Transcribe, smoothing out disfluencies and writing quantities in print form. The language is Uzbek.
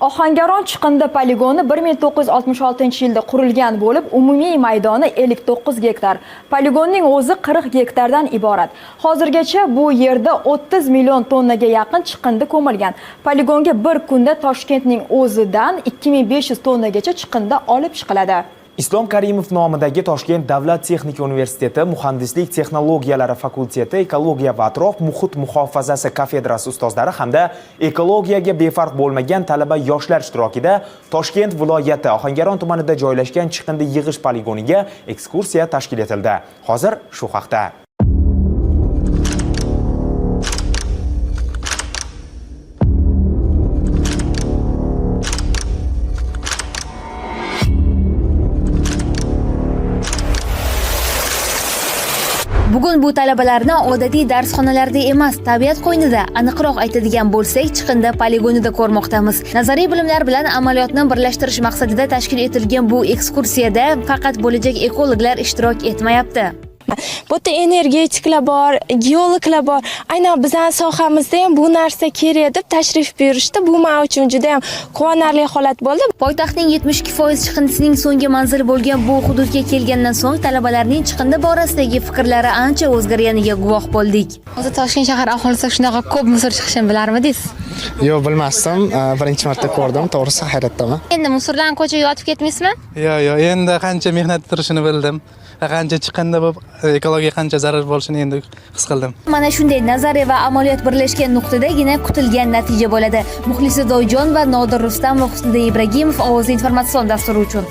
Ohangaron chiqindi poligoni 1966-yilda qurilgan bo'lib, umumiy maydoni 59 gektar. Poligonning o'zi 40 gektardan iborat. Hozirgacha bu yerda 30 million tonnaga yaqin chiqindi ko'milgan. Poligonga bir kunda Toshkentning o'zidan 2500 tonnagacha chiqindi olib chiqiladi. Islom Karimov nomidagi Toshkent davlat texnika universiteti muhandislik texnologiyalari fakulteti ekologiya va atrof muhit muhofazasi kafedrasi ustozlari hamda ekologiyaga befarq bo'lmagan talaba yoshlar ishtirokida Toshkent viloyati Ohangaron tumanida joylashgan chiqindi yig'ish poligoniga ekskursiya tashkil etildi. Hozir shu haqda. Bugun bu talabalarni odatiy darsxonalarda emas, tabiat qo'ynida, aniqroq aytadigan bo'lsak, chiqindi poligonida ko'rmoqdamiz. Nazariy bilimlar bilan amaliyotni birlashtirish maqsadida tashkil etilgan bu ekskursiyada faqat bo'lajak ekologlar ishtirok etmayapti. Bu yerda energetiklar bor, geologlar bor. Aynan bizning sohamizda ham bu narsa kerak deb tashrif buyurishdi. Bu men uchun juda ham quvonarli holat bo'ldi. Poytaxtning 72% chiqindisining so'nggi manzili bo'lgan bu hududga kelgandan so'ng talabalarning chiqindi borasidagi fikrlari ancha o'zgarganiga guvoh bo'ldik. Hozir Toshkent shahar aholisi shunaqa ko'p musor chiqishini bilarmidingiz? Yo'q, bilmasdim. Birinchi marta ko'rdim. To'g'risi hayratdaman. Endi musorlarni ko'chaga yotib ketmaysizmi? Yo'q, endi qancha mehnat turishini bildim. Qancha chiqindi bo'lib, ekologiyaga qancha zarar bo'lishini endi his qildim. Mana shunday nazariya va amaliyot birlashgan nuqtadagina kutilgan natija bo'ladi. Muxlisa Doyjon va Nodir Rustam va Husniddin Ibragimov ovoz informatsion dasturi uchun.